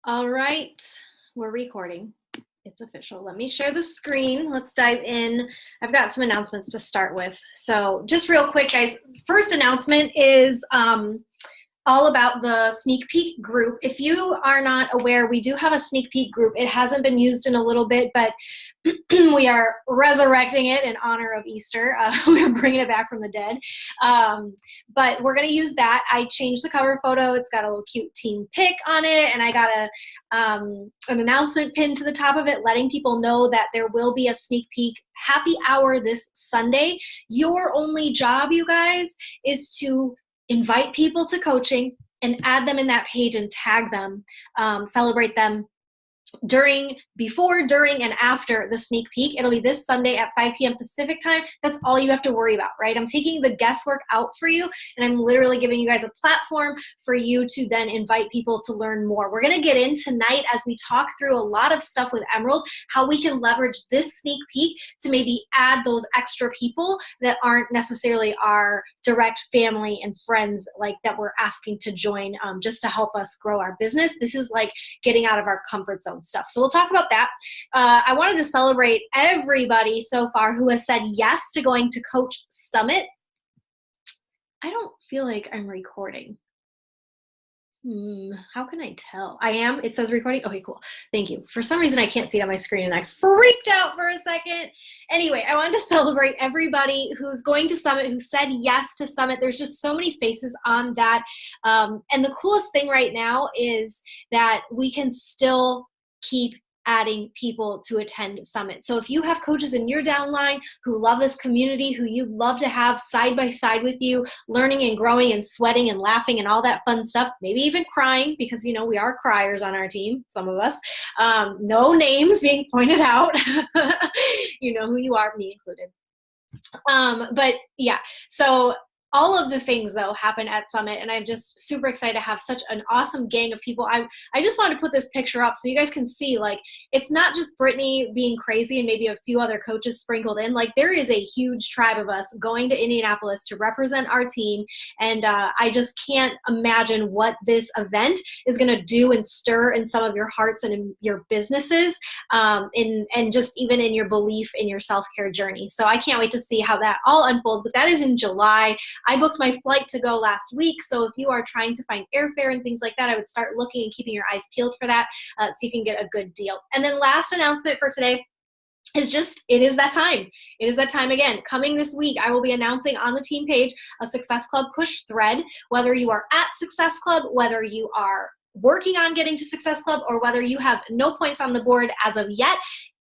All right, we're recording. It's official. Let me share the screen. Let's dive in. I've got some announcements to start with. So just real quick, guys, first announcement is all about the sneak peek group. If you are not aware, we do have a sneak peek group. It hasn't been used in a little bit, but we are resurrecting it in honor of Easter. We're bringing it back from the dead. But we're going to use that. I changed the cover photo. It's got a little cute team pic on it, and I got an announcement pinned to the top of it letting people know that there will be a sneak peek happy hour this Sunday. Your only job, you guys, is to invite people to coaching and add them in that page and tag them, celebrate them before, during, and after the sneak peek. It'll be this Sunday at 5 p.m. Pacific time. That's all you have to worry about, right? I'm taking the guesswork out for you, and I'm literally giving you guys a platform for you to then invite people to learn more. We're going to get in tonight as we talk through a lot of stuff with Emerald, how we can leverage this sneak peek to maybe add those extra people that aren't necessarily our direct family and friends, like that we're asking to join just to help us grow our business. This is like getting out of our comfort zone stuff. So we'll talk about that. I wanted to celebrate everybody so far who has said yes to going to Coach Summit. I don't feel like I'm recording. How can I tell? I am. It says recording. Okay, cool. Thank you. For some reason, I can't see it on my screen, and I freaked out for a second. Anyway, I wanted to celebrate everybody who's going to Summit, who said yes to Summit. There's just so many faces on that. And the coolest thing right now is that we can still keep adding people to attend Summit. So if you have coaches in your downline who love this community, who you'd love to have side by side with you, learning and growing and sweating and laughing and all that fun stuff, maybe even crying, because you know we are criers on our team, some of us. No names being pointed out. You know who you are, me included. But yeah, so all of the things, though, happen at Summit, and I'm just super excited to have such an awesome gang of people. I just wanted to put this picture up so you guys can see, like, it's not just Brittany being crazy and maybe a few other coaches sprinkled in. Like, there is a huge tribe of us going to Indianapolis to represent our team, and I just can't imagine what this event is going to do and stir in some of your hearts and in your businesses, and just even in your belief in your self-care journey. So I can't wait to see how that all unfolds, but that is in July. I booked my flight to go last week, so if you are trying to find airfare and things like that, I would start looking and keeping your eyes peeled for that so you can get a good deal. And then last announcement for today is just, it is that time. It is that time again. Coming this week, I will be announcing on the team page a Success Club push thread, whether you are at Success Club, whether you are working on getting to Success Club, or whether you have no points on the board as of yet.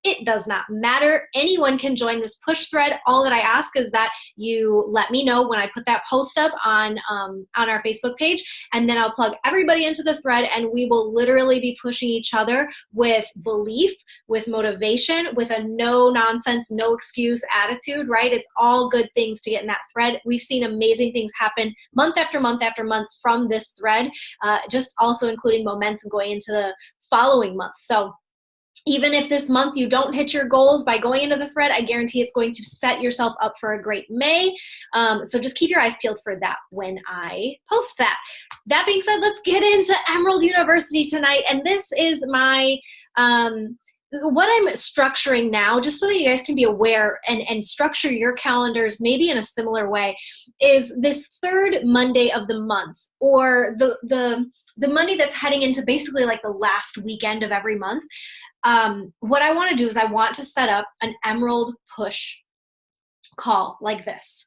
It does not matter. Anyone can join this push thread. All that I ask is that you let me know when I put that post up on our Facebook page, and then I'll plug everybody into the thread, and we will literally be pushing each other with belief, with motivation, with a no nonsense, no excuse attitude, right? It's all good things to get in that thread. We've seen amazing things happen month after month after month from this thread, just also including momentum going into the following month. So even if this month you don't hit your goals by going into the thread, I guarantee it's going to set yourself up for a great May. So just keep your eyes peeled for that when I post that. That being said, let's get into Emerald University tonight. And this is my what I'm structuring now, just so that you guys can be aware and structure your calendars maybe in a similar way, is this third Monday of the month, or the Monday that's heading into basically like the last weekend of every month. What I want to do is I want to set up an Emerald push call like this.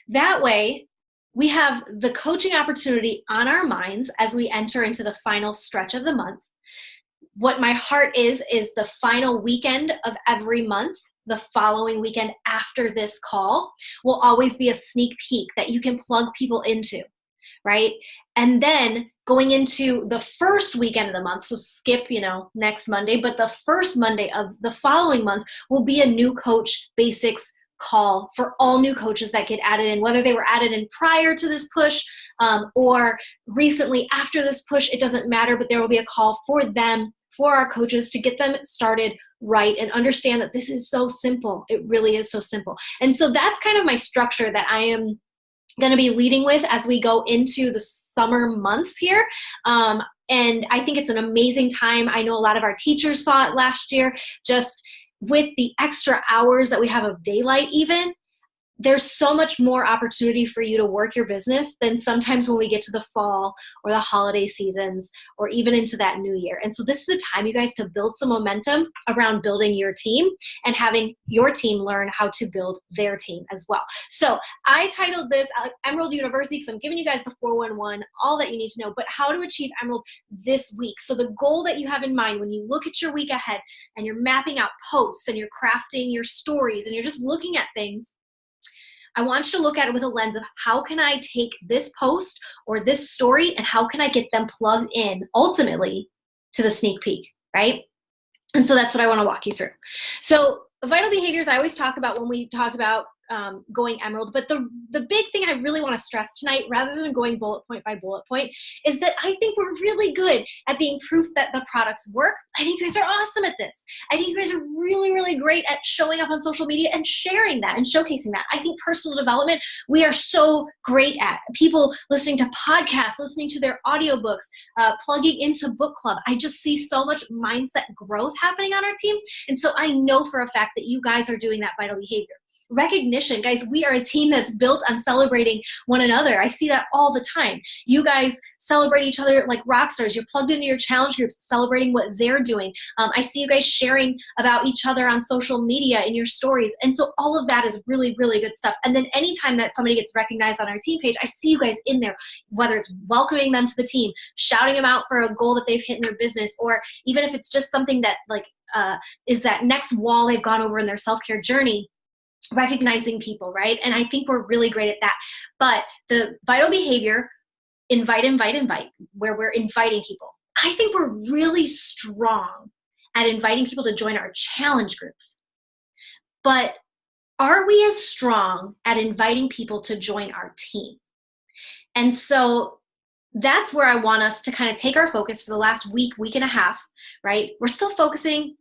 That way, we have the coaching opportunity on our minds as we enter into the final stretch of the month. What my heart is the final weekend of every month, the following weekend after this call, will always be a sneak peek that you can plug people into, right? And then going into the first weekend of the month, so skip, next Monday, but the first Monday of the following month will be a new coach basics call for all new coaches that get added in, whether they were added in prior to this push or recently after this push, it doesn't matter, but there will be a call for them, for our coaches, to get them started right and understand that this is so simple. It really is so simple. And so that's kind of my structure that I am going to be leading with as we go into the summer months here. And I think it's an amazing time. I know a lot of our teachers saw it last year, just with the extra hours that we have of daylight even. There's so much more opportunity for you to work your business than sometimes when we get to the fall or the holiday seasons or even into that new year. And so this is the time, you guys, to build some momentum around building your team and having your team learn how to build their team as well. So I titled this Emerald University because I'm giving you guys the 411, all that you need to know, but how to achieve Emerald this week. So the goal that you have in mind when you look at your week ahead and you're mapping out posts and you're crafting your stories and you're just looking at things, I want you to look at it with a lens of how can I take this post or this story and how can I get them plugged in ultimately to the sneak peek, right? And so that's what I want to walk you through. So vital behaviors, I always talk about when we talk about going Emerald, but the big thing I really want to stress tonight, rather than going bullet point by bullet point, is that I think we're really good at being proof that the products work. I think you guys are awesome at this. I think you guys are really, really great at showing up on social media and sharing that and showcasing that. I think personal development, we are so great at. People listening to podcasts, listening to their audiobooks, plugging into book club. I just see so much mindset growth happening on our team. And so I know for a fact that you guys are doing that vital behavior. Recognition, guys, we are a team that's built on celebrating one another. I see that all the time. You guys celebrate each other like rock stars. You're plugged into your challenge groups, celebrating what they're doing. I see you guys sharing about each other on social media in your stories. And so all of that is really, really good stuff. And then anytime that somebody gets recognized on our team page, I see you guys in there, whether it's welcoming them to the team, shouting them out for a goal that they've hit in their business, or even if it's just something that is that next wall they've gone over in their self-care journey, recognizing people, right? And I think we're really great at that. But the vital behavior, invite, where we're inviting people. I think we're really strong at inviting people to join our challenge groups. But are we as strong at inviting people to join our team? And so that's where I want us to kind of take our focus for the last week and a half, right? We're still focusing.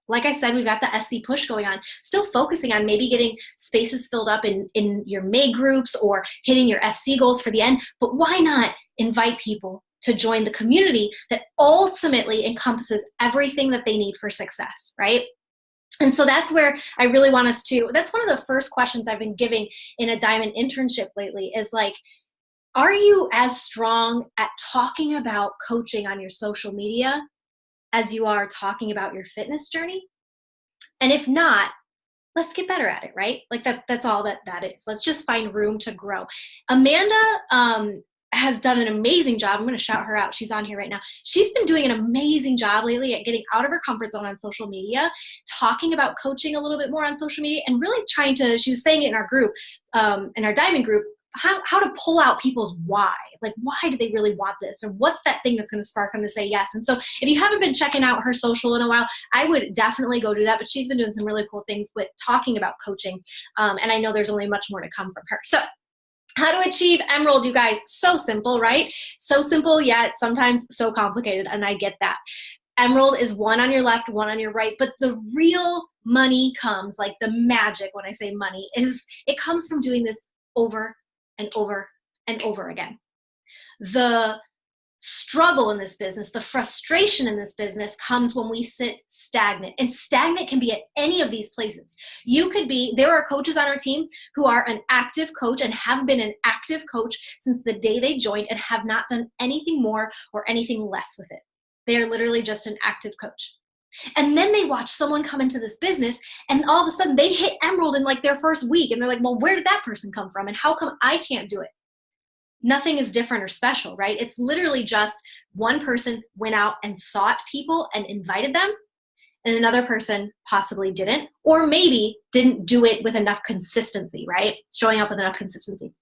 Like I said, we've got the SC push going on, still focusing on maybe getting spaces filled up in your May groups or hitting your SC goals for the end. But why not invite people to join the community that ultimately encompasses everything that they need for success, right? And so that's where I really want us to, that's one of the first questions I've been giving in a Diamond internship lately is like, are you as strong at talking about coaching on your social media as you are talking about your fitness journey? And if not, let's get better at it, right? Like that's all that is. Let's just find room to grow. Amanda has done an amazing job. I'm going to shout her out. She's on here right now. She's been doing an amazing job lately at getting out of her comfort zone on social media, talking about coaching a little bit more on social media, and really trying to, she was saying it in our group, in our Diamond group, how to pull out people's why. Like, why do they really want this? Or what's that thing that's going to spark them to say yes? And so if you haven't been checking out her social in a while, I would definitely go do that. But she's been doing some really cool things with talking about coaching. And I know there's only much more to come from her. So how to achieve Emerald, you guys. So simple, right? So simple, yet sometimes so complicated. And I get that. Emerald is one on your left, one on your right. But the real money comes, like the magic, when I say money, is it comes from doing this over and over and over again. The struggle in this business, the frustration in this business comes when we sit stagnant. And stagnant can be at any of these places. You could be, there are coaches on our team who are an active coach and have been an active coach since the day they joined and have not done anything more or anything less with it. They are literally just an active coach. And then they watch someone come into this business and all of a sudden they hit Emerald in like their first week. And they're like, well, where did that person come from? And how come I can't do it? Nothing is different or special, right? It's literally just one person went out and sought people and invited them, and another person possibly didn't, or maybe didn't do it with enough consistency, right? Showing up with enough consistency.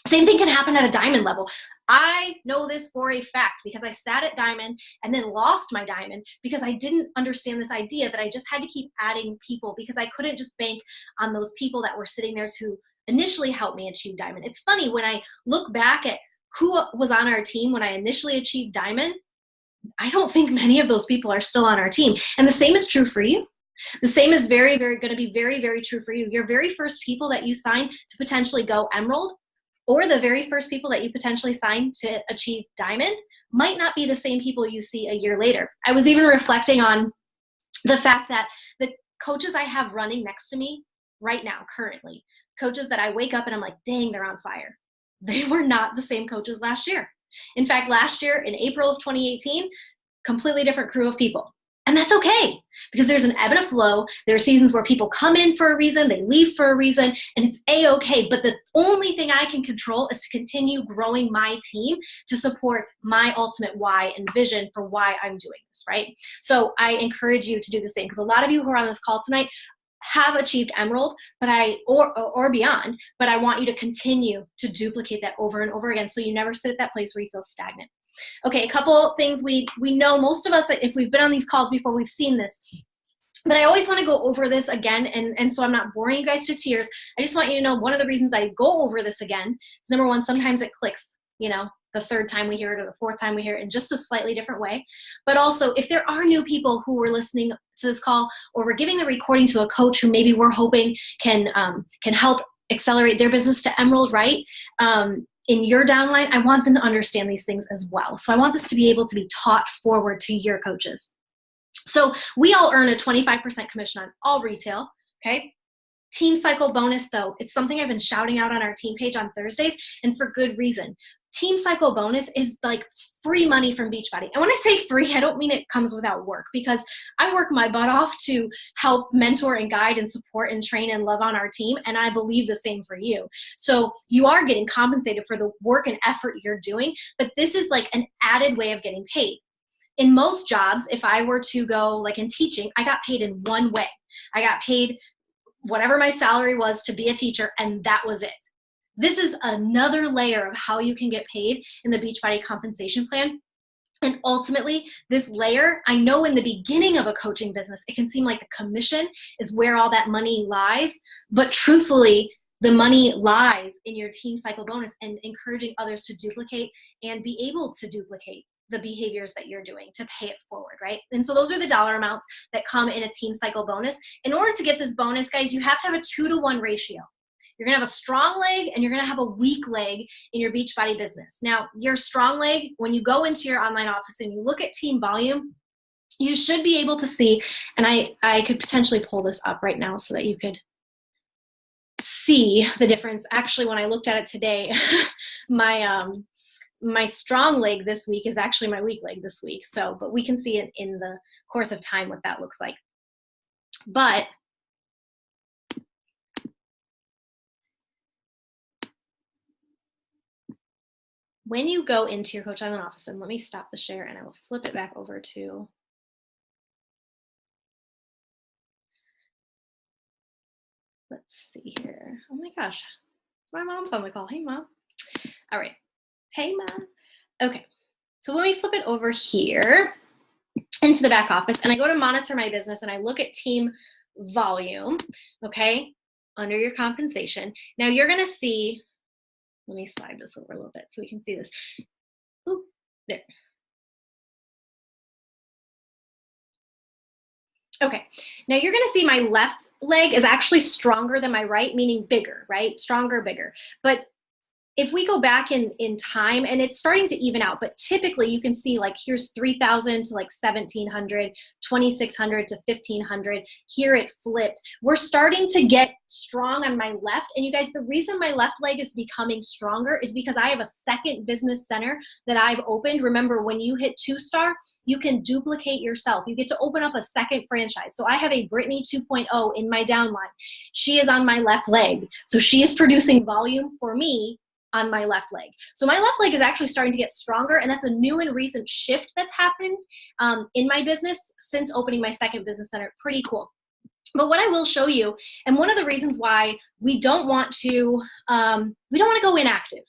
Same thing can happen at a Diamond level. I know this for a fact because I sat at Diamond and then lost my Diamond because I didn't understand this idea that I just had to keep adding people because I couldn't just bank on those people that were sitting there to initially help me achieve Diamond. It's funny when I look back at who was on our team when I initially achieved Diamond, I don't think many of those people are still on our team. And the same is true for you. The same is going to be very, very true for you. Your very first people that you sign to potentially go Emerald, or the very first people that you potentially sign to achieve diamond might not be the same people you see a year later. I was even reflecting on the fact that the coaches I have running next to me right now, currently, coaches that I wake up and I'm like, dang, they're on fire. They were not the same coaches last year. In fact, last year in April of 2018, completely different crew of people. And that's okay, because there's an ebb and a flow. There are seasons where people come in for a reason, they leave for a reason, and it's A-okay. But the only thing I can control is to continue growing my team to support my ultimate why and vision for why I'm doing this, right? So I encourage you to do the same, because a lot of you who are on this call tonight have achieved Emerald, but or beyond, but I want you to continue to duplicate that over and over again, so you never sit at that place where you feel stagnant. Okay, a couple things we know, most of us, if we've been on these calls before, we've seen this, but I always want to go over this again, and so I'm not boring you guys to tears. I just want you to know one of the reasons I go over this again is, number one, sometimes it clicks, the third time we hear it or the fourth time we hear it in just a slightly different way. But also, if there are new people who are listening to this call, or we're giving the recording to a coach who maybe we're hoping can help accelerate their business to Emerald, right? In your downline, I want them to understand these things as well. So I want this to be able to be taught forward to your coaches. So we all earn a 25% commission on all retail, okay? Team Cycle bonus, though, it's something I've been shouting out on our team page on Thursdays, and for good reason. Team Cycle bonus is like free money from Beachbody. And when I say free, I don't mean it comes without work, because I work my butt off to help mentor and guide and support and train and love on our team. And I believe the same for you. So you are getting compensated for the work and effort you're doing, but this is like an added way of getting paid. In most jobs, if I were to go like in teaching, I got paid in one way. I got paid whatever my salary was to be a teacher, and that was it. This is another layer of how you can get paid in the Beachbody compensation plan. And ultimately, this layer, I know in the beginning of a coaching business, it can seem like the commission is where all that money lies. But truthfully, the money lies in your Team Cycle bonus and encouraging others to duplicate and be able to duplicate the behaviors that you're doing to pay it forward, right? And so those are the dollar amounts that come in a Team Cycle bonus. In order to get this bonus, guys, you have to have a 2-to-1 ratio. You're going to have a strong leg and you're going to have a weak leg in your Beachbody business. Now, your strong leg, when you go into your online office and you look at team volume, you should be able to see, and I could potentially pull this up right now so that you could see the difference. Actually, when I looked at it today, my strong leg this week is actually my weak leg this week. So, but we can see it in the course of time what that looks like. But when you go into your Coach Island office, and let me stop the share and I will flip it back over to, let's see here. Oh my gosh, my mom's on the call. Hey, Mom. All right. Hey, Mom. Okay. So when we flip it over here into the back office and I go to monitor my business and I look at team volume, okay, under your compensation. Now you're going to see, let me slide this over a little bit so we can see this. Ooh, there. Okay, now you're gonna see my left leg is actually stronger than my right, meaning bigger, right? Stronger, bigger. But if we go back in time, and it's starting to even out, but typically you can see like here's 3,000 to like 1,700, 2,600 to 1,500. Here it flipped. We're starting to get strong on my left. And you guys, the reason my left leg is becoming stronger is because I have a second business center that I've opened. Remember, when you hit 2-star, you can duplicate yourself. You get to open up a second franchise. So I have a Brittany 2.0 in my downline. She is on my left leg. So she is producing volume for me on my left leg. So my left leg is actually starting to get stronger, and that's a new and recent shift that's happened in my business since opening my second business center. Pretty cool. But what I will show you, and one of the reasons why we don't want to go inactive.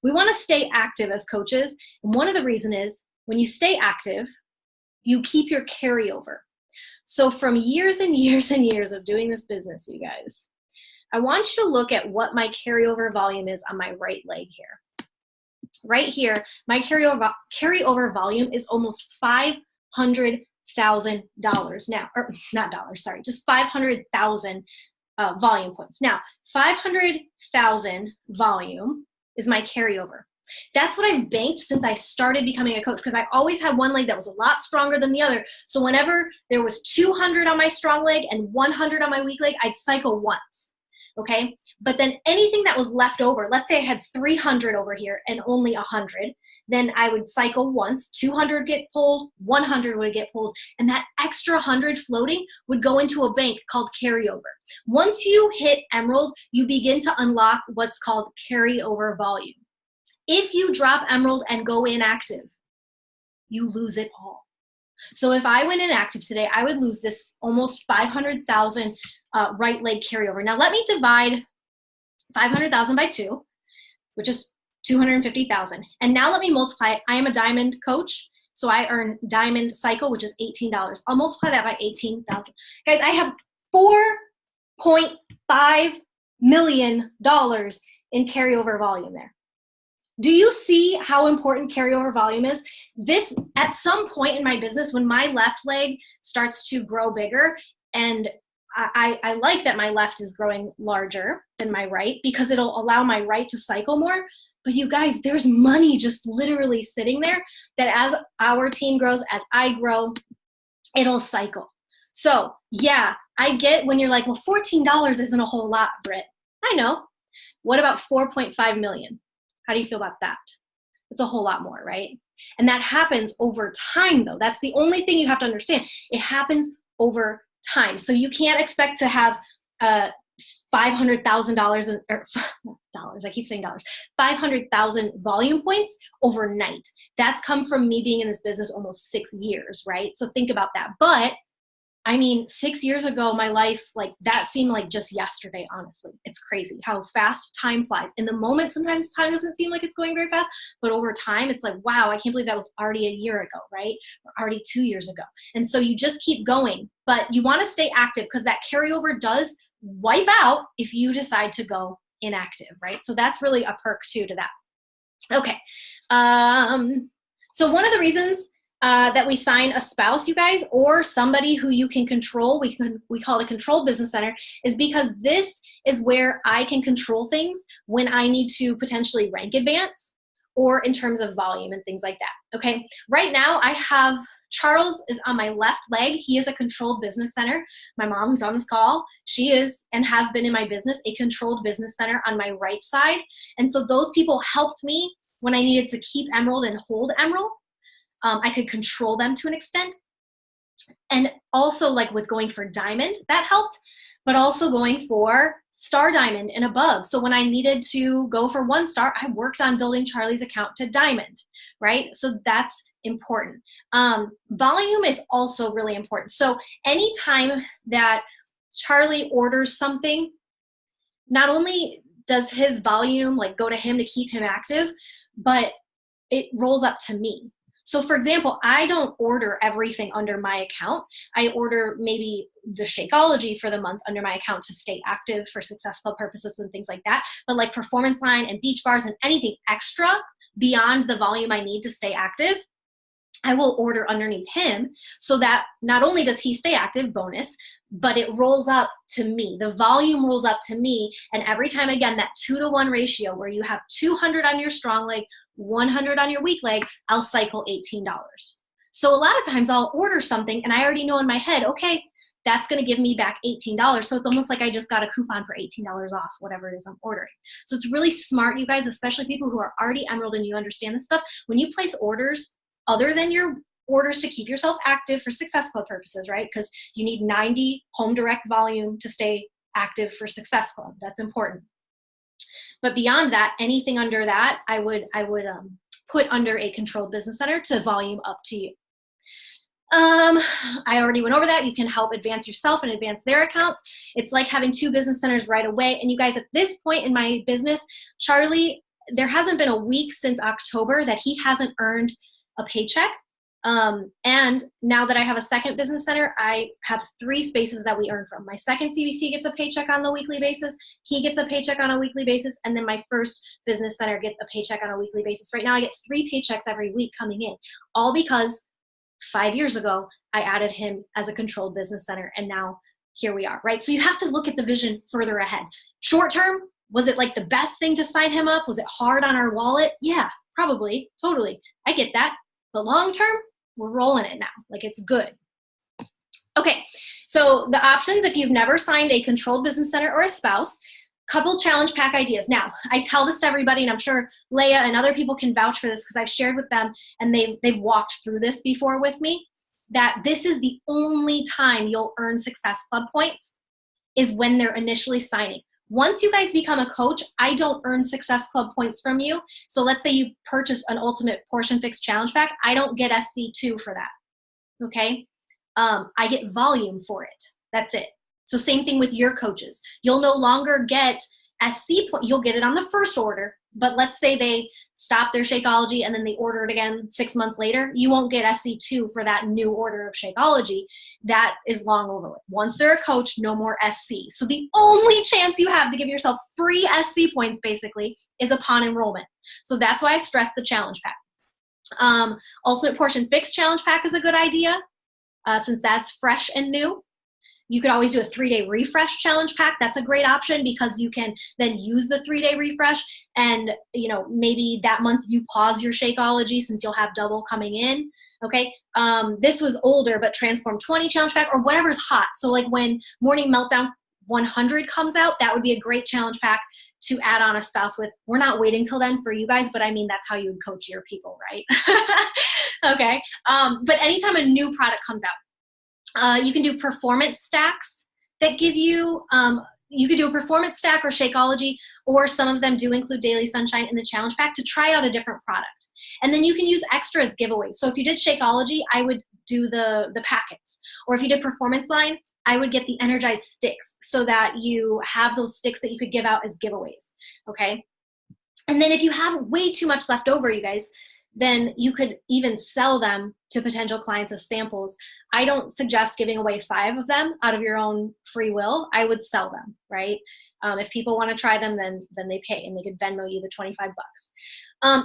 We want to stay active as coaches. And one of the reasons is when you stay active, you keep your carryover. So from years and years and years of doing this business, you guys, I want you to look at what my carryover volume is on my right leg here. Right here, my carryover volume is almost $500,000 now, or not dollars, sorry, just 500,000 volume points. Now, 500,000 volume is my carryover. That's what I've banked since I started becoming a coach, because I always had one leg that was a lot stronger than the other. So whenever there was 200 on my strong leg and 100 on my weak leg, I'd cycle once. Okay. But then anything that was left over, let's say I had 300 over here and only 100, then I would cycle once, 200 get pulled, 100 would get pulled, and that extra 100 floating would go into a bank called carryover. Once you hit Emerald, you begin to unlock what's called carryover volume. If you drop Emerald and go inactive, you lose it all. So if I went inactive today, I would lose this almost 500,000 right leg carryover. Now let me divide 500,000 by 2, which is 250,000. And now let me multiply it. I am a diamond coach, so I earn diamond cycle, which is $18. I'll multiply that by 18,000. Guys, I have $4.5 million in carryover volume there. Do you see how important carryover volume is? This, at some point in my business, when my left leg starts to grow bigger, and I like that my left is growing larger than my right because it'll allow my right to cycle more. But you guys, there's money just literally sitting there that as our team grows, as I grow, it'll cycle. So yeah, I get when you're like, well, $14 isn't a whole lot, Britt. I know. What about 4.5 million? How do you feel about that? It's a whole lot more, right? And that happens over time, though. That's the only thing you have to understand. It happens over time. So you can't expect to have $500,000 or dollars. I keep saying dollars. 500,000 volume points overnight. That's come from me being in this business almost 6 years, right? So think about that. But I mean, 6 years ago, my life, like that seemed like just yesterday, honestly. It's crazy how fast time flies. In the moment, sometimes time doesn't seem like it's going very fast, but over time, it's like, wow, I can't believe that was already a year ago, right? Or already 2 years ago. And so you just keep going, but you want to stay active because that carryover does wipe out if you decide to go inactive, right? So that's really a perk too to that. Okay. So one of the reasons that we sign a spouse, you guys, or somebody who you can control, we call it a controlled business center, is because this is where I can control things when I need to potentially rank advance or in terms of volume and things like that. Okay. Right now I have Charles is on my left leg. He is a controlled business center. My mom, who's on this call, she is and has been in my business a controlled business center on my right side. And so those people helped me when I needed to keep Emerald and hold Emerald. I could control them to an extent. And also like with going for diamond, that helped, but also going for star diamond and above. So when I needed to go for 1 star, I worked on building Charlie's account to diamond, right? So that's important. Volume is also really important. So anytime that Charlie orders something, not only does his volume like go to him to keep him active, but it rolls up to me. So for example, I don't order everything under my account. I order maybe the Shakeology for the month under my account to stay active for Success Club purposes and things like that. But like Performance Line and Beach Bars and anything extra beyond the volume I need to stay active, I will order underneath him so that not only does he stay active, bonus, but it rolls up to me. The volume rolls up to me. And every time, again, that 2-to-1 ratio where you have 200 on your strong leg, 100 on your weak leg, I'll cycle $18. So a lot of times I'll order something and I already know in my head, okay, that's going to give me back $18. So it's almost like I just got a coupon for $18 off, whatever it is I'm ordering. So it's really smart, you guys, especially people who are already Emerald and you understand this stuff. When you place orders, other than your orders to keep yourself active for Success Club purposes, right? Because you need 90 home direct volume to stay active for Success Club. That's important. But beyond that, anything under that, I would put under a controlled business center to volume up to you. I already went over that. You can help advance yourself and advance their accounts. It's like having 2 business centers right away. And you guys, at this point in my business, Charlie, there hasn't been a week since October that he hasn't earned a paycheck. And now that I have a second business center, I have 3 spaces that we earn from. My second CBC gets a paycheck on a weekly basis. He gets a paycheck on a weekly basis. And then my first business center gets a paycheck on a weekly basis. Right now I get 3 paychecks every week coming in, all because 5 years ago, I added him as a controlled business center. And now here we are, right? So you have to look at the vision further ahead. Short term, Was it like the best thing to sign him up? Was it hard on our wallet? Yeah, probably, totally. I get that. But long term, we're rolling it now. Like, it's good. Okay, so the options, if you've never signed a controlled business center or a spouse, couple challenge pack ideas. Now, I tell this to everybody, and I'm sure Leah and other people can vouch for this because I've shared with them and they've walked through this before with me, that this is the only time you'll earn Success Club points is when they're initially signing. Once you guys become a coach, I don't earn Success Club points from you. So let's say you purchase an Ultimate Portion Fix Challenge Pack. I don't get SC2 for that, okay? I get volume for it. That's it. So same thing with your coaches. You'll no longer get SC point. You'll get it on the first order, but let's say they stop their Shakeology and then they order it again 6 months later. You won't get SC2 for that new order of Shakeology. That is long over with. Once they're a coach, no more SC. So the only chance you have to give yourself free SC points basically is upon enrollment. So that's why I stress the challenge pack. Ultimate Portion Fix Challenge Pack is a good idea since that's fresh and new. You could always do a 3-day refresh challenge pack. That's a great option because you can then use the 3-day refresh and, you know, maybe that month you pause your Shakeology since you'll have double coming in. Okay. This was older, but Transform 20 challenge pack or whatever's hot. So like when Morning Meltdown 100 comes out, that would be a great challenge pack to add on a spouse with. We're not waiting till then for you guys, but I mean, that's how you would coach your people, right? Okay. But anytime a new product comes out, you can do performance stacks that give you, you could do a performance stack or Shakeology, or some of them do include Daily Sunshine in the challenge pack to try out a different product. And then you can use extra as giveaways. So if you did Shakeology, I would do the packets. Or if you did Performance Line, I would get the Energized sticks so that you have those sticks that you could give out as giveaways, okay? And then if you have way too much left over, you guys, then you could even sell them to potential clients as samples. I don't suggest giving away 5 of them out of your own free will. I would sell them, right? If people want to try them, then they pay and they could Venmo you the 25 bucks.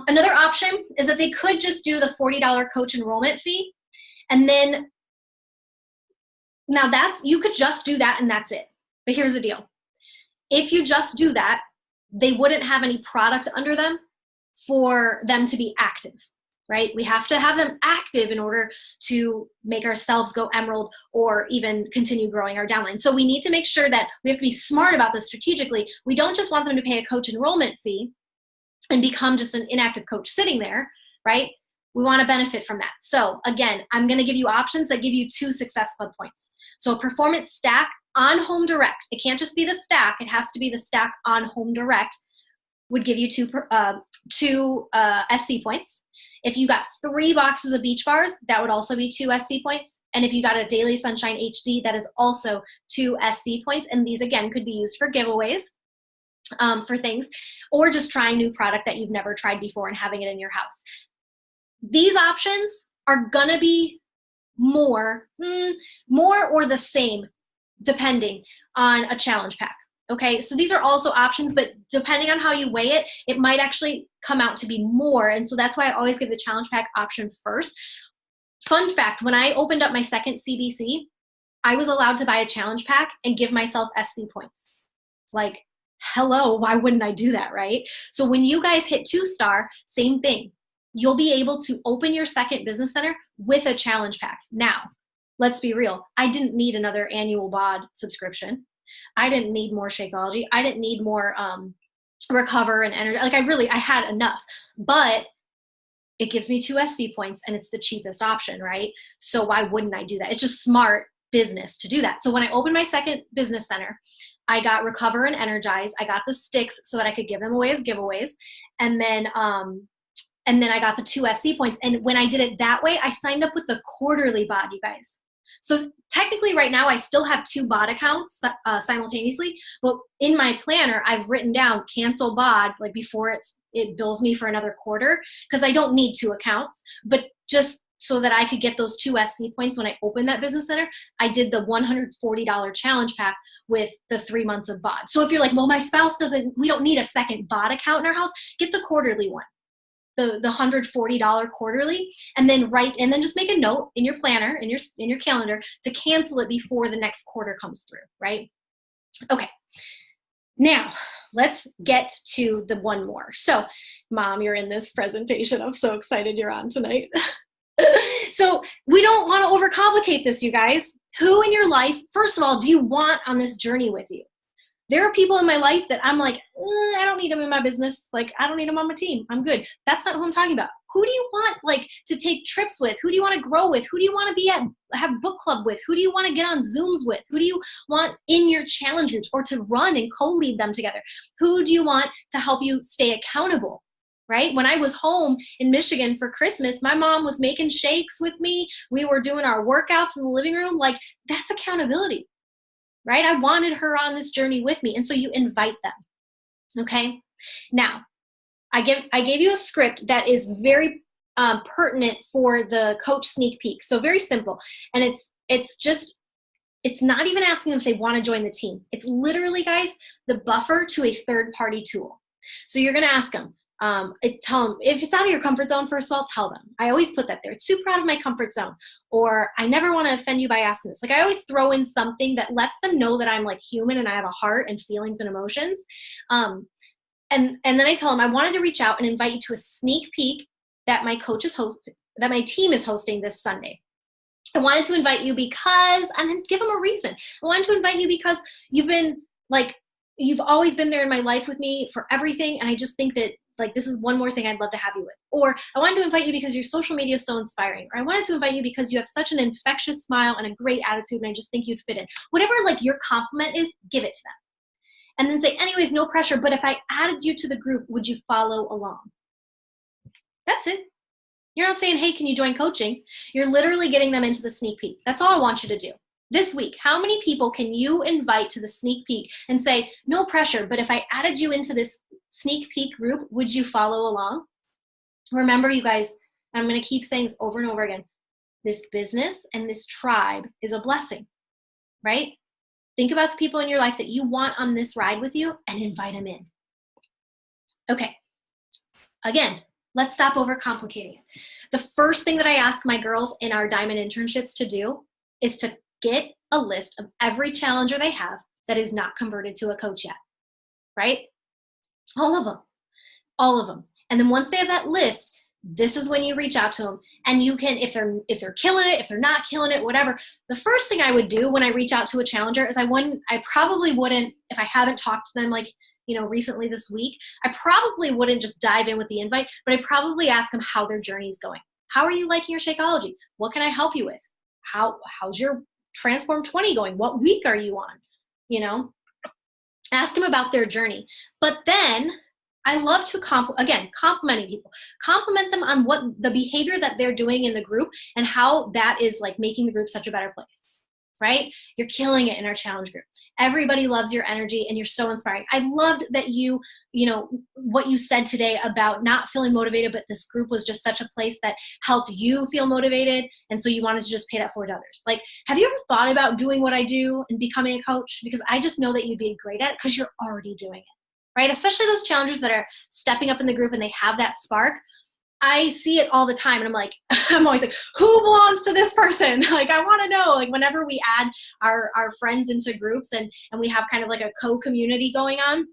Another option is that they could just do the $40 coach enrollment fee. And then, now you could just do that and that's it. But here's the deal. If you just do that, they wouldn't have any product under them for them to be active, right? We have to have them active in order to make ourselves go emerald or even continue growing our downline. So we need to make sure that we have to be smart about this strategically. We don't just want them to pay a coach enrollment fee and become just an inactive coach sitting there, right? We want to benefit from that. So again, I'm going to give you options that give you 2 Success Club points. So a performance stack on Home Direct. It can't just be the stack. It has to be the stack on Home Direct. Would give you 2 SC points. If you got 3 boxes of Beach Bars, that would also be 2 SC points. And if you got a Daily Sunshine HD, that is also 2 SC points. And these, again, could be used for giveaways for things, or just trying new product that you've never tried before and having it in your house. These options are gonna be more or the same depending on a challenge pack. Okay, so these are also options, but depending on how you weigh it, it might actually come out to be more. And so that's why I always give the challenge pack option first. Fun fact, when I opened up my second CBC, I was allowed to buy a challenge pack and give myself SC points. Like, hello, why wouldn't I do that, right? So when you guys hit 2-star, same thing. You'll be able to open your second business center with a challenge pack. Now, let's be real. I didn't need another annual BOD subscription. I didn't need more Shakeology. I didn't need more Recover and Energy. Like I had enough, but it gives me 2 SC points and it's the cheapest option, right? So why wouldn't I do that? It's just smart business to do that. So when I opened my second business center, I got Recover and Energize. I got the sticks so that I could give them away as giveaways. And then I got the 2 SC points. And when I did it that way, I signed up with the quarterly BOD, you guys. So technically right now I still have 2 BOD accounts simultaneously, but in my planner, I've written down cancel BOD like before it bills me for another quarter, because I don't need 2 accounts, but just so that I could get those 2 SC points when I opened that business center, I did the $140 challenge pack with the 3 months of BOD. So if you're like, well, my spouse we don't need a second BOD account in our house, get the quarterly one. The $140 quarterly, and then just make a note in your planner, in your calendar, to cancel it before the next quarter comes through, right? Okay. Now, let's get to the one more. So, Mom, you're in this presentation. I'm so excited you're on tonight. So we don't want to overcomplicate this, you guys. Who in your life, first of all, do you want on this journey with you? There are people in my life that I'm like, I don't need them in my business. Like, I don't need them on my team. I'm good. That's not who I'm talking about. Who do you want, like, to take trips with? Who do you want to grow with? Who do you want to be at, have book club with? Who do you want to get on Zooms with? Who do you want in your challenge groups or to run and co-lead them together? Who do you want to help you stay accountable? Right? When I was home in Michigan for Christmas, my mom was making shakes with me. We were doing our workouts in the living room. Like, that's accountability. Right? I wanted her on this journey with me. And so you invite them. Okay. Now, I gave you a script that is very pertinent for the coach sneak peek. So very simple. And it's not even asking them if they want to join the team. It's literally, guys, the buffer to a third party tool. So you're going to ask them, tell them if it's out of your comfort zone. First of all, tell them. I always put that there. It's super out of my comfort zone, or I never want to offend you by asking this. Like, I always throw in something that lets them know that I'm like human and I have a heart and feelings and emotions. And then I tell them I wanted to reach out and invite you to a sneak peek that my coach is hosting, that my team is hosting this Sunday. I wanted to invite you because, and then give them a reason. I wanted to invite you because you've always been there in my life with me for everything, and I just think that, like, this is one more thing I'd love to have you with. Or I wanted to invite you because your social media is so inspiring. Or I wanted to invite you because you have such an infectious smile and a great attitude, and I just think you'd fit in. Whatever, like, your compliment is, give it to them. And then say, anyways, no pressure, but if I added you to the group, would you follow along? That's it. You're not saying, hey, can you join coaching? You're literally getting them into the sneak peek. That's all I want you to do. This week, how many people can you invite to the sneak peek and say, no pressure, but if I added you into this sneak peek group, would you follow along? Remember, you guys, I'm going to keep saying this over and over again. This business and this tribe is a blessing, right? Think about the people in your life that you want on this ride with you and invite them in. Okay. Again, let's stop overcomplicating it. The first thing that I ask my girls in our diamond internships to do is to get a list of every challenger they have that is not converted to a coach yet, right? All of them. All of them. And then once they have that list, this is when you reach out to them, and you can, if they're killing it, if they're not killing it, whatever. The first thing I would do when I reach out to a challenger is I probably wouldn't, if I haven't talked to them, like, recently this week, I probably wouldn't just dive in with the invite, but I probably ask them how their journey is going. How are you liking your Shakeology? What can I help you with? How's your Transform 20 going? What week are you on? Ask them about their journey. But then I love to complimenting people. Compliment them on what the behavior that they're doing in the group and how that is, like, making the group such a better place, right? You're killing it in our challenge group. Everybody loves your energy and you're so inspiring. I loved that what you said today about not feeling motivated, but this group was just such a place that helped you feel motivated. And so you wanted to just pay that forward to others. Like, have you ever thought about doing what I do and becoming a coach? Because I just know that you'd be great at it because you're already doing it. Right? Especially those challengers that are stepping up in the group and they have that spark. I see it all the time. And I'm always like, who belongs to this person? Like, I want to know, like, whenever we add our friends into groups and we have kind of like a co-community going on,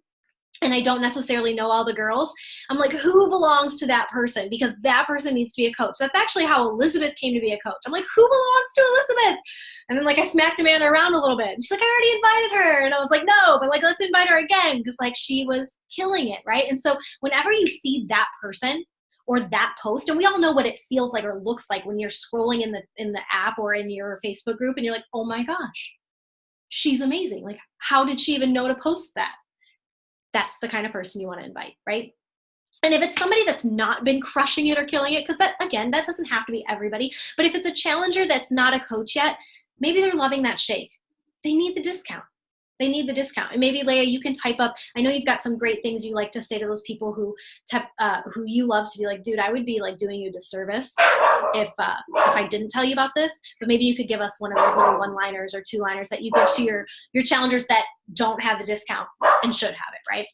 and I don't necessarily know all the girls, I'm like, who belongs to that person? Because that person needs to be a coach. That's actually how Elizabeth came to be a coach. I'm like, who belongs to Elizabeth? And then, like, I smacked Amanda around a little bit. And she's like, I already invited her. And I was like, no, but, like, let's invite her again. Because, like, she was killing it, right? And so whenever you see that person or that post, and we all know what it feels like or looks like when you're scrolling in the app or in your Facebook group and you're like, oh my gosh, she's amazing. Like, how did she even know to post that? That's the kind of person you want to invite, right? And if it's somebody that's not been crushing it or killing it, because that doesn't have to be everybody, but if it's a challenger that's not a coach yet, maybe they're loving that shake. They need the discount. And maybe, Leah, you can type up, I know you've got some great things you like to say to those people who you love to be like, dude, I would be, like, doing you a disservice if I didn't tell you about this, but maybe you could give us one of those little one-liners or two-liners that you give to your challengers that don't have the discount and should have it, right?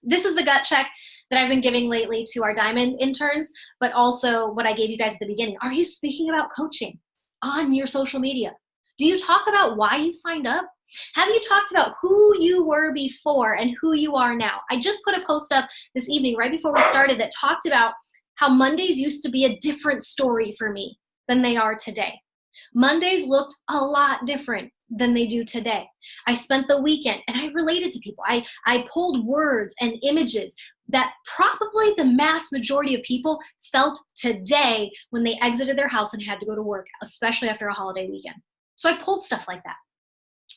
This is the gut check that I've been giving lately to our diamond interns, but also what I gave you guys at the beginning. Are you speaking about coaching on your social media? Do you talk about why you signed up? Have you talked about who you were before and who you are now? I just put a post up this evening right before we started that talked about how Mondays used to be a different story for me than they are today. Mondays looked a lot different than they do today. I spent the weekend and I related to people. I pulled words and images that probably the mass majority of people felt today when they exited their house and had to go to work, especially after a holiday weekend. So I pulled stuff like that.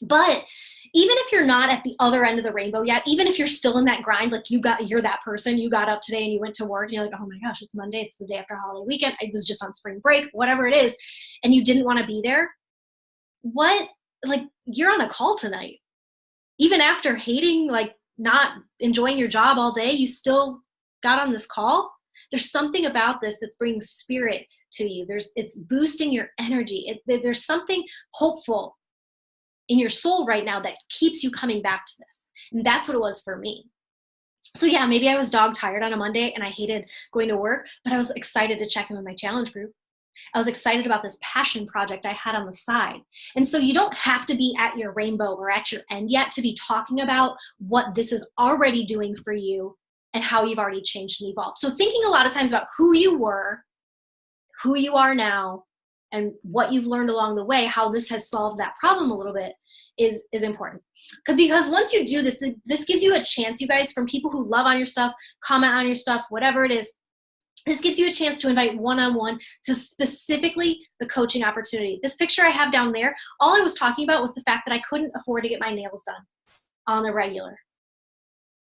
But even if you're not at the other end of the rainbow yet, even if you're still in that grind, like you're that person, you got up today and you went to work and you're like, oh my gosh, it's Monday, it's the day after holiday weekend, I was just on spring break, whatever it is, and you didn't want to be there, you're on a call tonight. Even after hating, not enjoying your job all day, you still got on this call. There's something about this that's bringing spirit to you. It's boosting your energy. There's something hopeful in your soul right now that keeps you coming back to this. And that's what it was for me. So yeah, maybe I was dog tired on a Monday and I hated going to work, but I was excited to check in with my challenge group. I was excited about this passion project I had on the side. And so you don't have to be at your rainbow or at your end yet to be talking about what this is already doing for you and how you've already changed and evolved. So thinking a lot of times about who you were, who you are now, and what you've learned along the way, how this has solved that problem a little bit is important. Because once you do this, this gives you a chance, you guys, from people who love on your stuff, comment on your stuff, whatever it is, this gives you a chance to invite one-on-one to specifically the coaching opportunity. This picture I have down there, all I was talking about was the fact that I couldn't afford to get my nails done on the regular.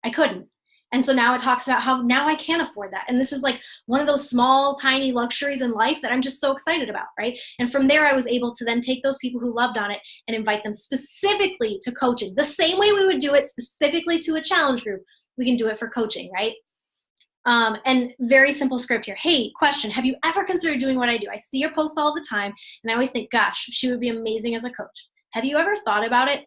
I couldn't. And so now it talks about how now I can afford that. And this is like one of those small, tiny luxuries in life that I'm just so excited about, right? And from there, I was able to then take those people who loved on it and invite them specifically to coaching. The same way we would do it specifically to a challenge group, we can do it for coaching, right? And very simple script here. Hey, question, have you ever considered doing what I do? I see your posts all the time, and I always think, gosh, she would be amazing as a coach. Have you ever thought about it?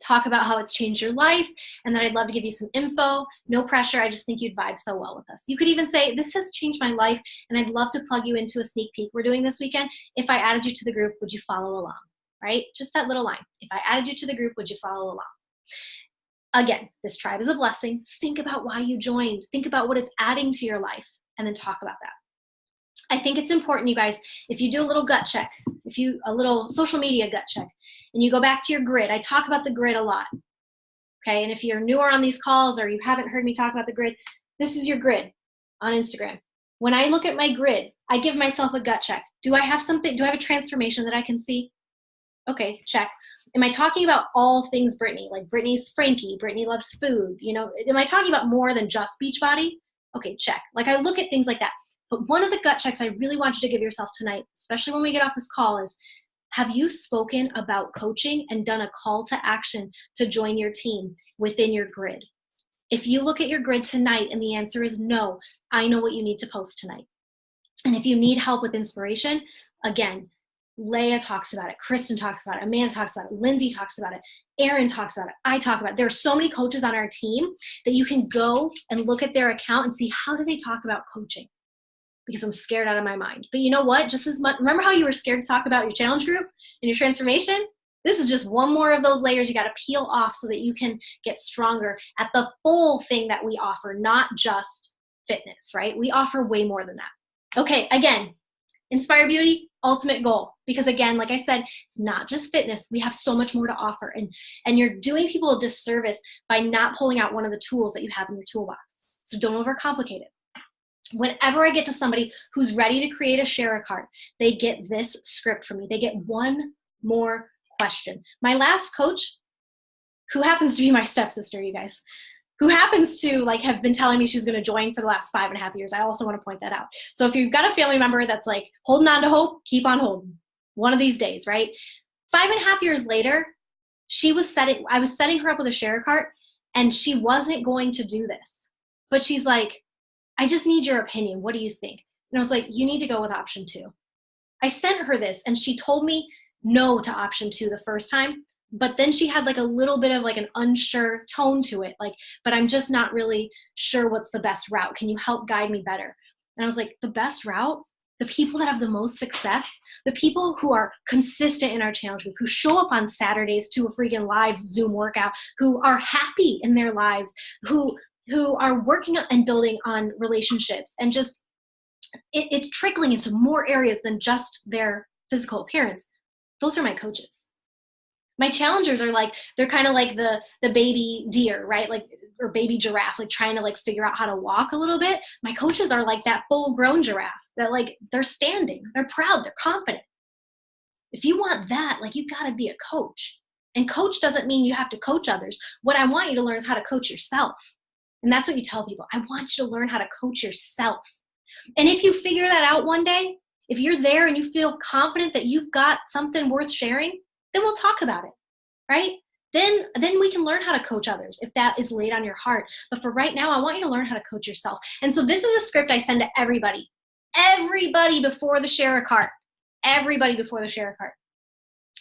Talk about how it's changed your life, and that I'd love to give you some info. No pressure. I just think you'd vibe so well with us. You could even say, this has changed my life, and I'd love to plug you into a sneak peek we're doing this weekend. If I added you to the group, would you follow along? Right? Just that little line. If I added you to the group, would you follow along? Again, this tribe is a blessing. Think about why you joined. Think about what it's adding to your life, and then talk about that. I think it's important, you guys, if you do a little gut check, a little social media gut check, and you go back to your grid. I talk about the grid a lot. Okay, and if you're newer on these calls or you haven't heard me talk about the grid, this is your grid on Instagram. When I look at my grid, I give myself a gut check. Do I have something? Do I have a transformation that I can see? Okay, check. Am I talking about all things Brittany? Like Brittany's Frankie, Brittany loves food. Am I talking about more than just Beachbody? Okay, check. Like I look at things like that. But one of the gut checks I really want you to give yourself tonight, especially when we get off this call, is have you spoken about coaching and done a call to action to join your team within your grid? If you look at your grid tonight and the answer is no, I know what you need to post tonight. And if you need help with inspiration, again, Leah talks about it, Kristen talks about it, Amanda talks about it, Lindsay talks about it, Erin talks about it, I talk about it. There are so many coaches on our team that you can go and look at their account and see how do they talk about coaching, because I'm scared out of my mind. But you know what? Just as much, remember how you were scared to talk about your challenge group and your transformation? This is just one more of those layers you got to peel off so that you can get stronger at the full thing that we offer, not just fitness, right? We offer way more than that. Okay, again, Inspire Beauty, ultimate goal. Because again, like I said, it's not just fitness. We have so much more to offer. And you're doing people a disservice by not pulling out one of the tools that you have in your toolbox. So don't overcomplicate it. Whenever I get to somebody who's ready to create a share a cart, they get this script from me. They get one more question. My last coach, who happens to be my stepsister, you guys, who happens to have been telling me she's going to join for the last 5.5 years. I also want to point that out. So if you've got a family member that's holding on to hope, keep on holding. One of these days, right? 5.5 years later, I was setting her up with a share a cart, and she wasn't going to do this. But she's like, I just need your opinion. What do you think? And I was like, you need to go with option 2. I sent her this, and she told me no to option 2 the first time, but then she had a little bit of an unsure tone to it. But I'm just not really sure what's the best route. Can you help guide me better? And I was like, the best route The people that have the most success, the people who are consistent in our challenge group, who show up on Saturdays to a freaking live Zoom workout, who are happy in their lives, who are working and building on relationships, and just it's trickling into more areas than just their physical appearance. Those are my coaches. My challengers are like, they're kind of like the baby deer, right? Like, or baby giraffe, like trying to like figure out how to walk a little bit. My coaches are like that full grown giraffe that like, they're standing, they're proud, they're confident. If you want that, like, you got to be a coach. And coach doesn't mean you have to coach others. What I want you to learn is how to coach yourself. And that's what you tell people. I want you to learn how to coach yourself. And if you figure that out one day, if you're there and you feel confident that you've got something worth sharing, then we'll talk about it, right? Then we can learn how to coach others if that is laid on your heart. But for right now, I want you to learn how to coach yourself. And so this is a script I send to everybody before the share a cart. Everybody before the share a cart.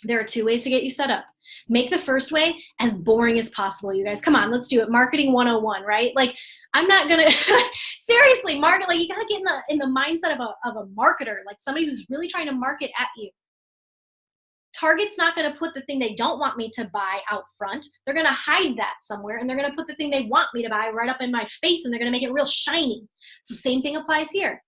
There are 2 ways to get you set up. Make the first way as boring as possible, you guys. Come on, let's do it. Marketing 101, right? Like, I'm not gonna seriously market. Like, you gotta get in the mindset of a marketer, like somebody who's really trying to market at you. Target's not going to put the thing they don't want me to buy out front. They're going to hide that somewhere, and they're going to put the thing they want me to buy right up in my face, and they're going to make it real shiny. So same thing applies here.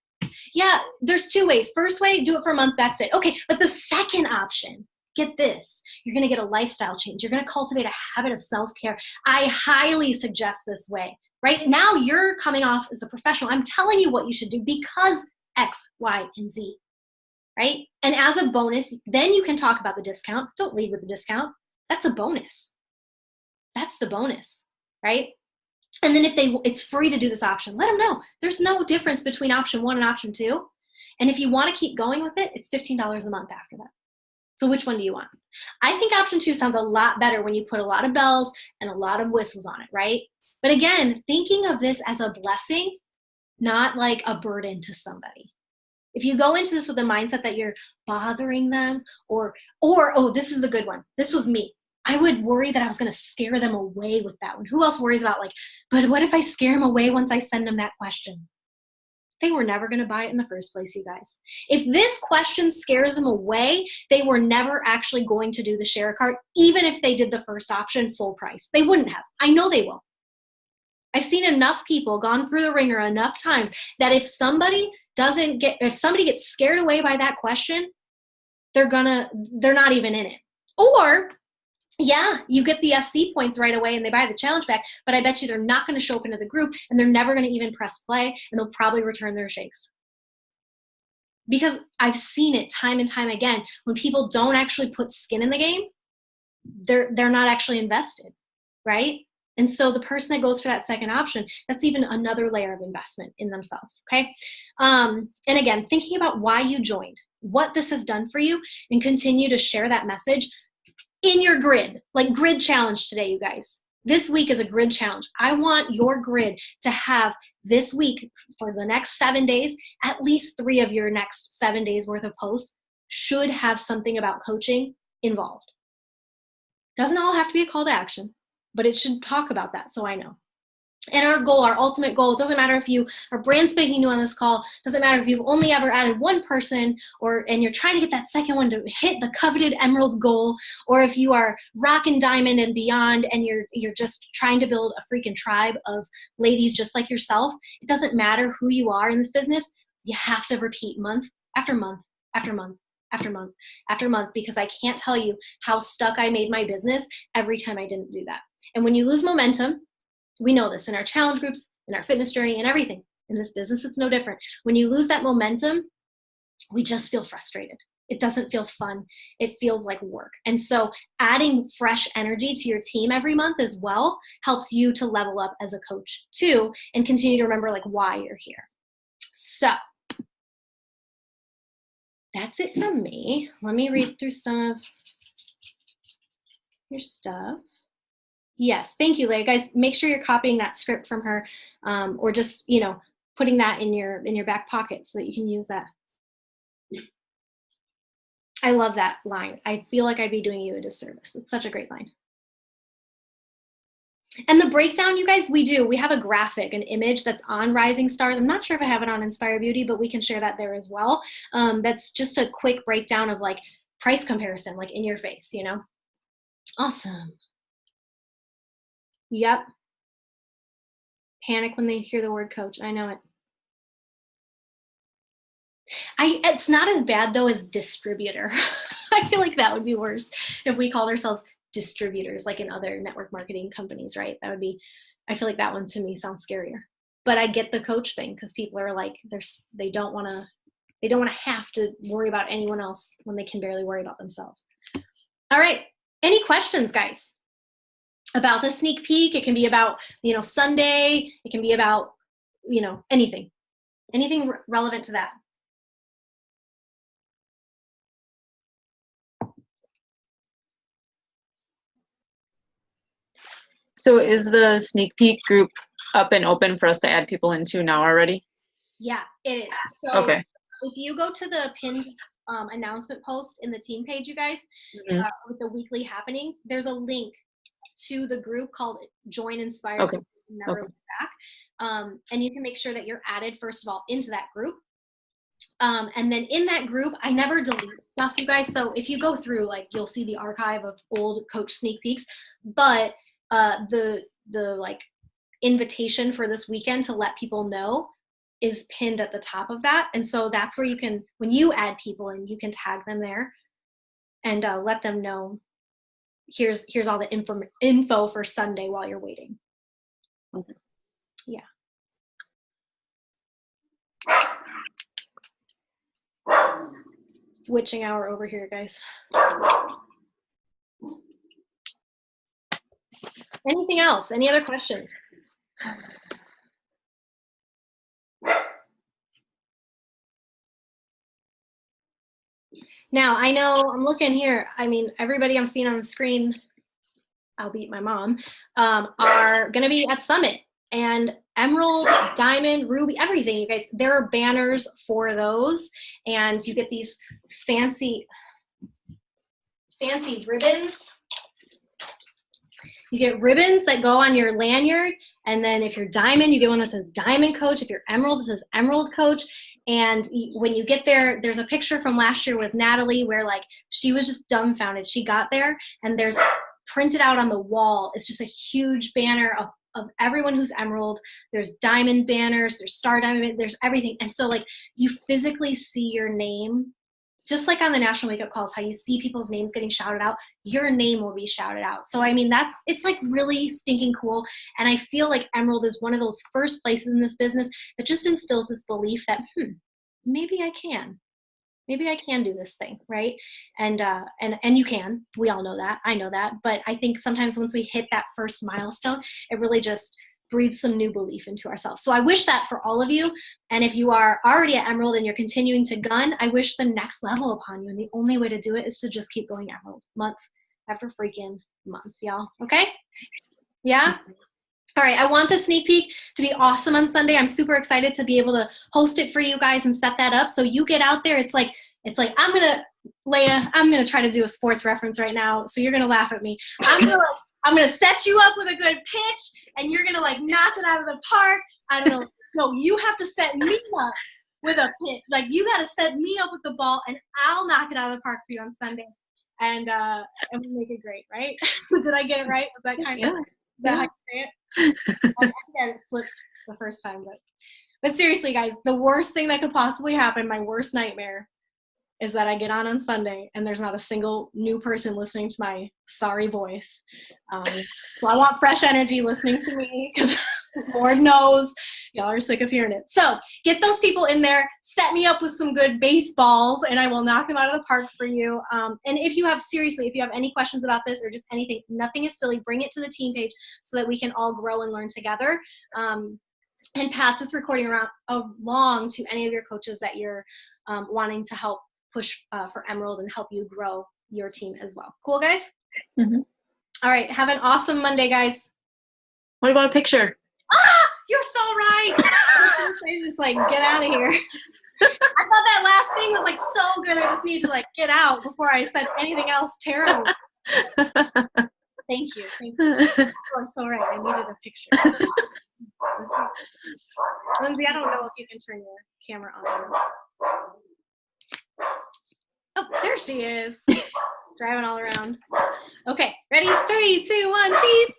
Yeah, there's 2 ways. First way, do it for a month, that's it. Okay, but the second option, get this. You're going to get a lifestyle change. You're going to cultivate a habit of self-care. I highly suggest this way. Right now, you're coming off as a professional. I'm telling you what you should do because X, Y, and Z. Right? And as a bonus, then you can talk about the discount. Don't lead with the discount. That's a bonus. That's the bonus, right? And then if it's free to do this option, let them know. There's no difference between option 1 and option 2. And if you want to keep going with it, it's $15 a month after that. So which one do you want? I think option 2 sounds a lot better when you put a lot of bells and a lot of whistles on it, right? But again, thinking of this as a blessing, not like a burden to somebody. If you go into this with the mindset that you're bothering them or oh, this is the good one. This was me. I would worry that I was going to scare them away with that one. Who else worries about like, but what if I scare them away once I send them that question? They were never going to buy it in the first place, you guys. If this question scares them away, they were never actually going to do the share a cart, even if they did the first option full price. They wouldn't have. I know they will. I've seen enough people gone through the ringer enough times that if somebody gets scared away by that question, they're not even in it. Or, yeah, you get the SC points right away and they buy the challenge back, but I bet you they're not going to show up into the group and they're never going to even press play and they'll probably return their shakes. Because I've seen it time and time again. When people don't actually put skin in the game, they're not actually invested, right? And so the person that goes for that second option, that's even another layer of investment in themselves, okay? And again, thinking about why you joined, what this has done for you, and continue to share that message in your grid, like grid challenge today, you guys. This week is a grid challenge. I want your grid to have this week for the next 7 days, at least 3 of your next 7 days worth of posts should have something about coaching involved. Doesn't all have to be a call to action, but it should talk about that so I know. And our goal, our ultimate goal, it doesn't matter if you are brand spanking new on this call, doesn't matter if you've only ever added 1 person and you're trying to get that second one to hit the coveted emerald goal, or if you are rockin' diamond and beyond and you're just trying to build a freaking tribe of ladies just like yourself. It doesn't matter who you are in this business. You have to repeat month after month after month after month after month, because I can't tell you how stuck I made my business every time I didn't do that. And when you lose momentum, we know this in our challenge groups, in our fitness journey, and everything. In this business, it's no different. When you lose that momentum, we just feel frustrated. It doesn't feel fun. It feels like work. And so adding fresh energy to your team every month as well helps you to level up as a coach too, and continue to remember like why you're here. So that's it from me. Let me read through some of your stuff. Yes, thank you, Leah. Guys, make sure you're copying that script from her, or just, putting that in your back pocket so that you can use that. I love that line. I feel like I'd be doing you a disservice. It's such a great line. And the breakdown, you guys, we have a graphic, an image that's on Rising Stars. I'm not sure if I have it on Inspire Beauty, but we can share that there as well. That's just a quick breakdown of like price comparison, like in your face, you know? Awesome. Yep. Panic when they hear the word coach. I know it. It's not as bad though as distributor. I feel like that would be worse if we called ourselves distributors, like in other network marketing companies, right? That would be, I feel like that one to me sounds scarier. But I get the coach thing because people are like, they don't want to have to worry about anyone else when they can barely worry about themselves. All right. Any questions, guys, about the sneak peek? It can be about, Sunday. It can be about, anything relevant to that. So is the sneak peek group up and open for us to add people into now already? Yeah, it is. So okay. If you go to the pinned announcement post in the team page, you guys, with the weekly happenings, there's a link to the group called Join Inspire. Okay. Never look back. And you can make sure that you're added, first of all, into that group. And then in that group, I never delete stuff, you guys. So if you go through, like, you'll see the archive of old coach sneak peeks, but the like invitation for this weekend to let people know is pinned at the top of that. And so that's where you can, when you add people in, you can tag them there and let them know, here's all the info for Sunday while you're waiting. Okay. Yeah. It's witching hour over here, guys. Anything else? Any other questions? Now, I know I'm looking here. I mean, everybody I'm seeing on the screen, albeit my mom, are going to be at Summit. And Emerald, Diamond, Ruby, everything, you guys, there are banners for those. And you get these fancy ribbons. You get ribbons that go on your lanyard. And then if you're Diamond, you get one that says Diamond Coach. If you're Emerald, it says Emerald Coach. And when you get there, there's a picture from last year with Natalie where, like, she was just dumbfounded. She got there and there's printed out on the wall, it's just a huge banner of everyone who's Emerald. There's Diamond banners, there's Star Diamond, there's everything. And so, like, you physically see your name, just like on the National Wake Up Calls, how you see people's names getting shouted out, your name will be shouted out. So, I mean, it's like really stinking cool. And I feel like Emerald is one of those first places in this business that just instills this belief that, maybe I can do this thing, right? And you can. We all know that. I know that. But I think sometimes once we hit that first milestone, it really just breathes some new belief into ourselves. So I wish that for all of you. And if you are already at Emerald and you're continuing to gun, I wish the next level upon you. And the only way to do it is to just keep going Emerald month after freaking month, y'all. Okay? Yeah? All right, I want the sneak peek to be awesome on Sunday. I'm super excited to be able to host it for you guys and set that up. So you get out there, it's like I'm gonna try to do a sports reference right now, so you're gonna laugh at me. I'm gonna set you up with a good pitch, and you're gonna, like, knock it out of the park. I don't know. No, you have to set me up with a pitch. Like, you gotta set me up with the ball, and I'll knock it out of the park for you on Sunday. And we make it great, right? Did I get it right? Was that kind of? Is that how you say it? I think I flipped the first time, but seriously, guys, the worst thing that could possibly happen, my worst nightmare, is that I get on Sunday and there's not a single new person listening to my sorry voice. So I want fresh energy listening to me, because Lord knows y'all are sick of hearing it. So get those people in there, set me up with some good baseballs, and I will knock them out of the park for you. And if you have any questions about this or just anything, nothing is silly, bring it to the team page so that we can all grow and learn together. And pass this recording along to any of your coaches that you're wanting to help push for Emerald and help you grow your team as well. Cool, guys? Mm-hmm. All right, have an awesome Monday, guys. What about a picture? You're so right. Just like, get out of here. I thought that last thing was, like, so good. I just need to, like, get out before I said anything else terrible. Thank you. You are so right. I needed a picture. Lindsay, I don't know if you can turn your camera on. Oh, there she is. Driving all around. Okay, ready? 3, 2, 1, cheese.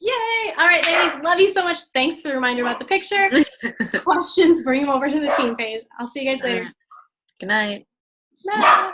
Yay! All right, ladies, love you so much. Thanks for the reminder about the picture. Questions, bring them over to the team page. I'll see you guys later. Good night. Bye.